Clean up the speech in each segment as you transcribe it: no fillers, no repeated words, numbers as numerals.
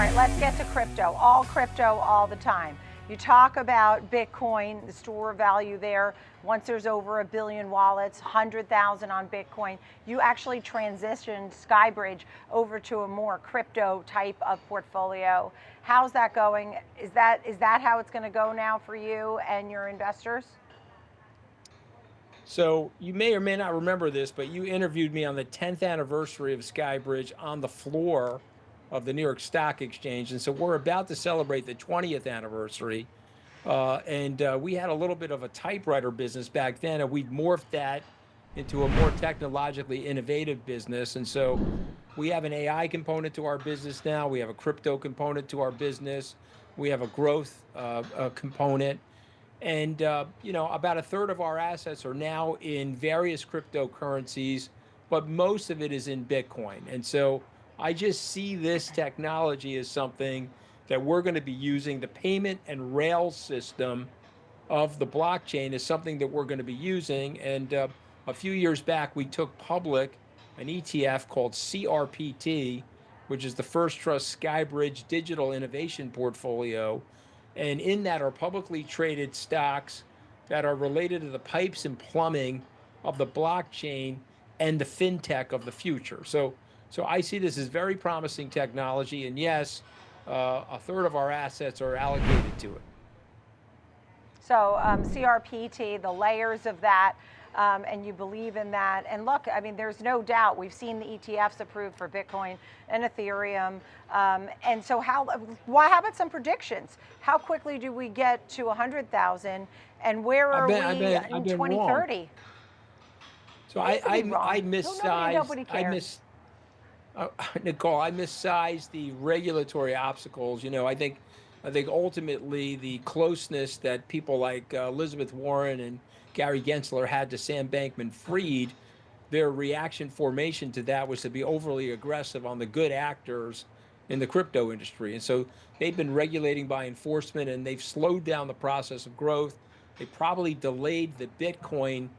right, let's get to crypto. All crypto all the time. You talk about Bitcoin, the store of value there. Once there's over 1 billion wallets, 100,000 on Bitcoin, you actually transitioned Skybridge over to a more crypto type of portfolio. How's that going? Is that how it's going to go now for you and your investors? So you may or may not remember this, but you interviewed me on the 10th anniversary of Skybridge on the floor of the New York Stock Exchange. And so we're about to celebrate the 20th anniversary. And we had a little bit of a typewriter business back then, and we've morphed that into a more technologically innovative business. And so we have an AI component to our business now. We have a crypto component to our business. We have a growth component. And about a third of our assets are now in various cryptocurrencies, but most of it is in Bitcoin. And so I just see this technology as something that we're going to be using. The payment and rails system of the blockchain is something that we're going to be using. And a few years back, we took public an ETF called CRPT, which is the First Trust Skybridge Digital Innovation Portfolio. And in that are publicly traded stocks that are related to the pipes and plumbing of the blockchain and the fintech of the future. So I see this as very promising technology. And yes, a third of our assets are allocated to it. So CRPT, the layers of that, and you believe in that. And look, I mean, there's no doubt we've seen the ETFs approved for Bitcoin and Ethereum. And so how about some predictions? How quickly do we get to 100,000? And where are we in 2030? So I missized. Nicole, I missized the regulatory obstacles. I think ultimately the closeness that people like Elizabeth Warren and Gary Gensler had to Sam Bankman-Fried, their reaction formation to that was to be overly aggressive on the good actors in the crypto industry. And so they've been regulating by enforcement, and they've slowed down the process of growth. They probably delayed the Bitcoin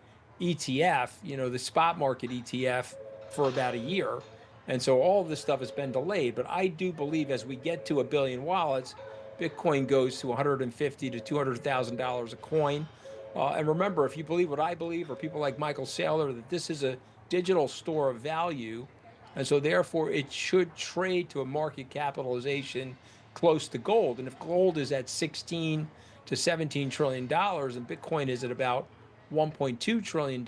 ETF, the spot market ETF, for about a year. And so all of this stuff has been delayed. But I do believe as we get to 1 billion wallets, Bitcoin goes to $150,000 to $200,000 a coin. And remember, if you believe what I believe, or people like Michael Saylor, that this is a digital store of value, and so therefore it should trade to a market capitalization close to gold. And if gold is at 16 to $17 trillion and Bitcoin is at about $1.2 trillion,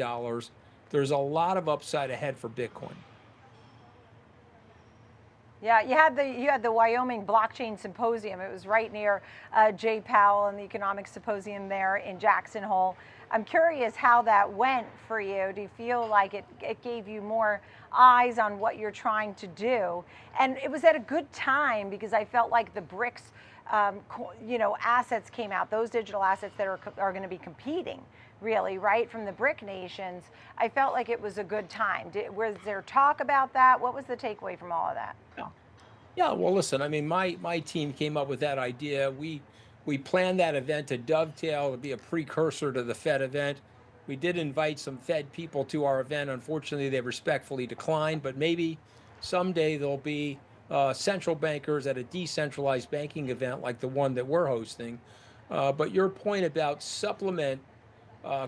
there's a lot of upside ahead for Bitcoin. Yeah, you had the Wyoming Blockchain Symposium. It was right near Jay Powell and the Economic Symposium there in Jackson Hole. I'm curious how that went for you. Do you feel like it gave you more eyes on what you're trying to do? And it was at a good time because I felt like the BRICS, assets came out, those digital assets that are going to be competing, really, right, from the BRIC nations. I felt like it was a good time. Was there talk about that? What was the takeaway from all of that? Yeah, well, listen, I mean, my team came up with that idea. We planned that event to dovetail, to be a precursor to the Fed event. We did invite some Fed people to our event. Unfortunately, they respectfully declined, but maybe someday there'll be central bankers at a decentralized banking event like the one that we're hosting. But your point about supplement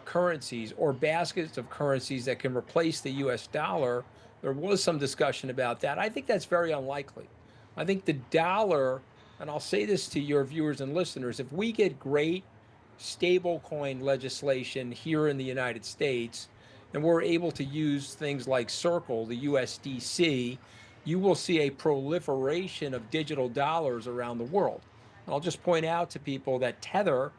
currencies or baskets of currencies that can replace the US dollar, there was some discussion about that. I think that's very unlikely. I think the dollar, and I'll say this to your viewers and listeners, if we get great stablecoin legislation here in the United States, and we're able to use things like Circle, the USDC, you will see a proliferation of digital dollars around the world. And I'll just point out to people that Tether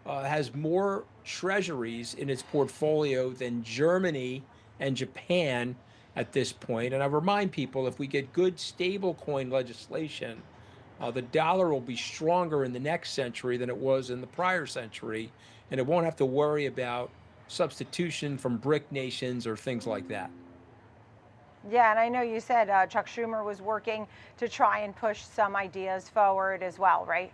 has more treasuries in its portfolio than Germany and Japan at this point. And I remind people, if we get good stablecoin legislation, the dollar will be stronger in the next century than it was in the prior century, and it won't have to worry about substitution from BRIC nations or things like that. Yeah, and I know you said Chuck Schumer was working to try and push some ideas forward as well, right?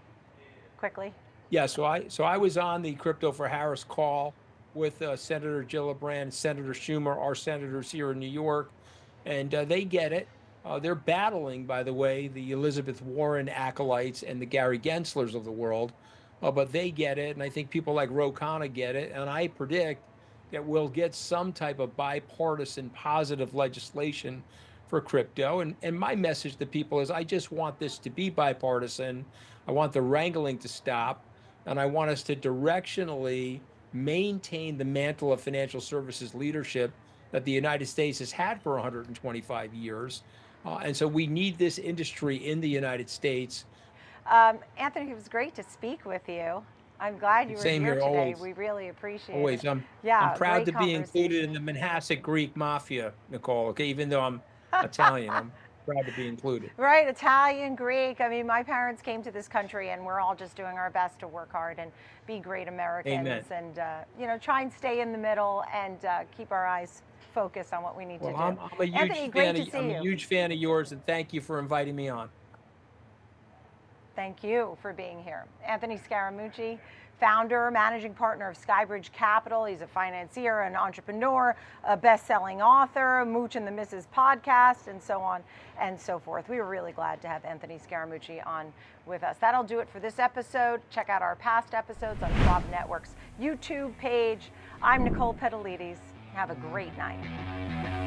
Quickly. Yeah, so I was on the Crypto for Harris call with Senator Gillibrand, Senator Schumer, our senators here in New York, and they get it. They're battling, by the way, the Elizabeth Warren acolytes and the Gary Genslers of the world, but they get it, and I think people like Ro Khanna get it, and I predict that we'll get some type of bipartisan positive legislation for crypto. And my message to people is I just want this to be bipartisan. I want the wrangling to stop, and I want us to directionally maintain the mantle of financial services leadership that the United States has had for 125 years. And so we need this industry in the United States. Anthony, it was great to speak with you. I'm glad you were Same here here, today. always. We really appreciate it. Always. I'm Yeah, proud great to be included in conversation. the Manhasset Greek mafia, Nicole. Okay, even though I'm Italian, I'm proud to be included. Right, Italian, Greek. I mean, my parents came to this country, and we're all just doing our best to work hard and be great Americans, Amen. and try and stay in the middle and keep our eyes focused on what we need to Well, do. I'm a huge Anthony, great fan to of see you. yours, and thank you for inviting me on. Thank you for being here. Anthony Scaramucci, founder, managing partner of Skybridge Capital. He's a financier, an entrepreneur, a best-selling author, Mooch and the Misses podcast, and so on and so forth. We were really glad to have Anthony Scaramucci on with us. That'll do it for this episode. Check out our past episodes on Schwab Network's YouTube page. I'm Nicole Petallides. Have a great night.